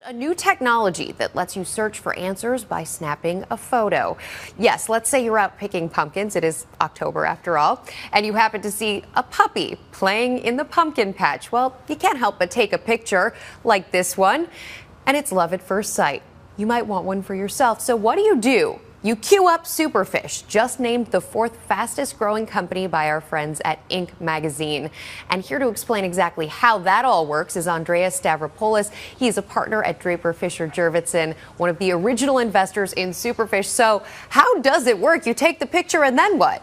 A new technology that lets you search for answers by snapping a photo. Yes, let's say you're out picking pumpkins. It is October after all, and you happen to see a puppy playing in the pumpkin patch. Well, you can't help but take a picture like this one, and it's love at first sight. You might want one for yourself. So what do? You queue up Superfish, just named the fourth fastest growing company by our friends at Inc. magazine. And here to explain exactly how that all works is Andreas Stavropoulos. He's a partner at Draper Fisher Jurvetson, one of the original investors in Superfish. So how does it work? You take the picture and then what?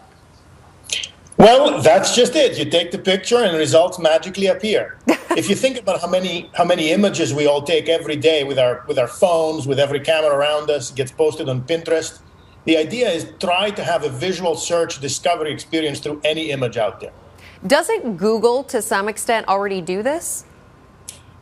Well, that's just it. You take the picture and results magically appear. If you think about how many images we all take every day with our phones, with every camera around us, it gets posted on Pinterest. The idea is try to have a visual search discovery experience through any image out there. Doesn't Google, to some extent, already do this?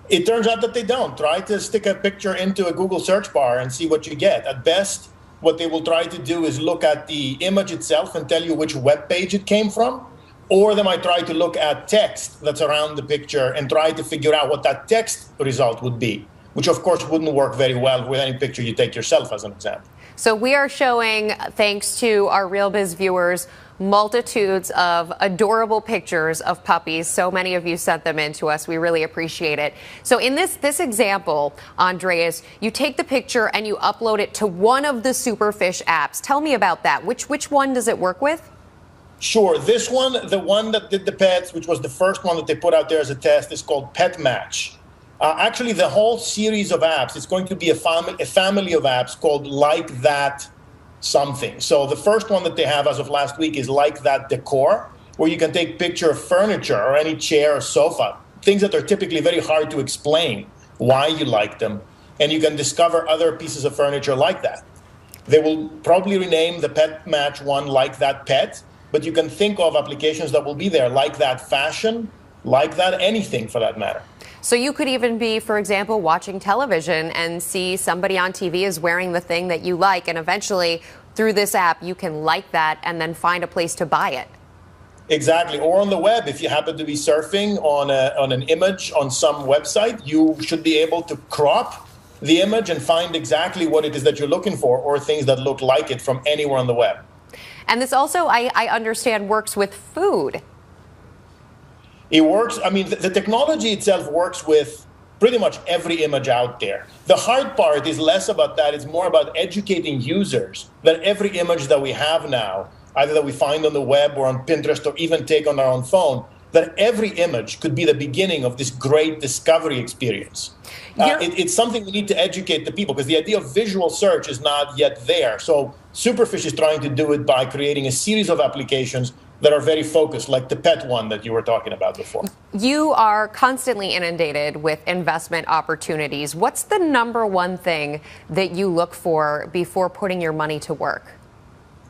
It turns out that they don't. Try to stick a picture into a Google search bar and see what you get. At best, what they will try to do is look at the image itself and tell you which web page it came from, or they might try to look at text that's around the picture and try to figure out what that text result would be, which of course wouldn't work very well with any picture you take yourself, as an example. So we are showing, thanks to our RealBiz viewers, multitudes of adorable pictures of puppies. So many of you sent them in to us. We really appreciate it. So in this example, Andreas, you take the picture and you upload it to one of the Superfish apps. Tell me about that. Which one does it work with? Sure. This one, the one that did the pets, which was the first one that they put out there as a test, is called Pet Match. Actually, the whole series of apps is going to be a family of apps called Like That Something. So the first one that they have as of last week is Like That Decor, where you can take picture of furniture or any chair or sofa, things that are typically very hard to explain why you like them, and you can discover other pieces of furniture like that. They will probably rename the Pet Match one Like That Pet, but you can think of applications that will be there, Like That Fashion, Like That Anything for that matter. So you could even be, for example, watching television and see somebody on TV is wearing the thing that you like, and eventually through this app you can like that and then find a place to buy it. Exactly. Or on the web, if you happen to be surfing on an image on some website, you should be able to crop the image and find exactly what it is that you're looking for, or things that look like it from anywhere on the web. And this also, I understand, works with food. It works. I mean, the technology itself works with pretty much every image out there. The hard part is less about that. It's more about educating users that every image that we have now, either that we find on the web or on Pinterest or even take on our own phone, that every image could be the beginning of this great discovery experience. It's something we need to educate the people, because the idea of visual search is not yet there. So Superfish is trying to do it by creating a series of applications that are very focused, like the pet one that you were talking about before. You are constantly inundated with investment opportunities. What's the number one thing that you look for before putting your money to work?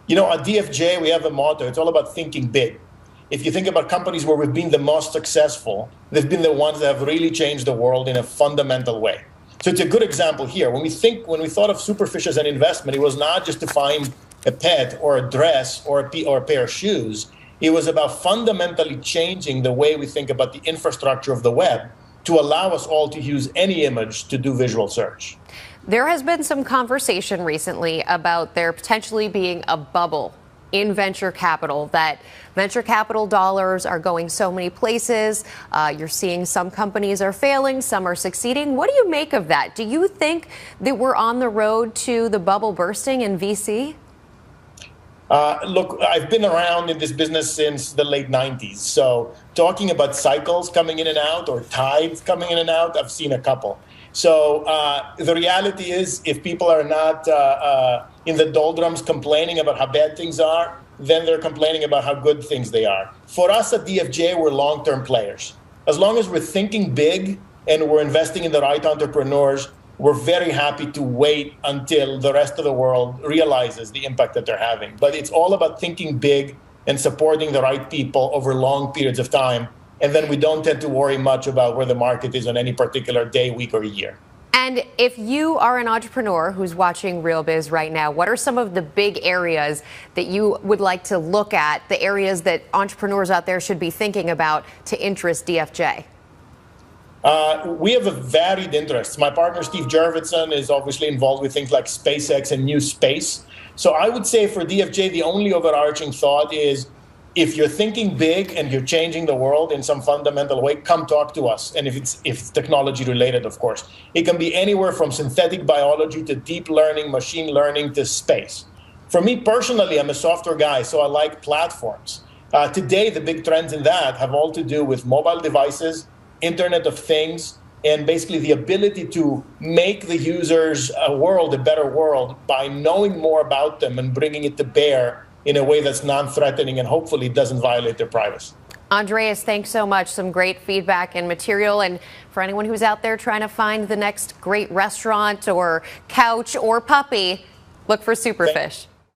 You know, at DFJ, we have a motto. It's all about thinking big. If you think about companies where we've been the most successful, they've been the ones that have really changed the world in a fundamental way. So it's a good example here. When we thought of Superfish as an investment, it was not just to find a pet or a dress or a pair of shoes. It was about fundamentally changing the way we think about the infrastructure of the web to allow us all to use any image to do visual search. There has been some conversation recently about there potentially being a bubble in venture capital, that venture capital dollars are going so many places. You're seeing some companies are failing, some are succeeding. What do you make of that? Do you think that we're on the road to the bubble bursting in VC? Look, I've been around in this business since the late 90s. So talking about cycles coming in and out, or tides coming in and out, I've seen a couple. So the reality is, if people are not in the doldrums complaining about how bad things are, then they're complaining about how good things they are. For us at DFJ, we're long-term players. As long as we're thinking big and we're investing in the right entrepreneurs, we're very happy to wait until the rest of the world realizes the impact that they're having. But it's all about thinking big and supporting the right people over long periods of time. And then we don't tend to worry much about where the market is on any particular day, week, or year. And if you are an entrepreneur who's watching RealBiz right now, what are some of the big areas that you would like to look at, the areas that entrepreneurs out there should be thinking about to interest DFJ? We have a varied interests. My partner, Steve Jurvetson, is obviously involved with things like SpaceX and new space. So I would say for DFJ, the only overarching thought is if you're thinking big and you're changing the world in some fundamental way, come talk to us. And if it's technology related, of course, it can be anywhere from synthetic biology to deep learning, machine learning to space. For me personally, I'm a software guy, so I like platforms. Today, the big trends in that have all to do with mobile devices, Internet of Things, and basically the ability to make the users' world a better world by knowing more about them and bringing it to bear in a way that's non-threatening and hopefully doesn't violate their privacy. Andreas, thanks so much. Some great feedback and material. And for anyone who's out there trying to find the next great restaurant or couch or puppy, look for Superfish.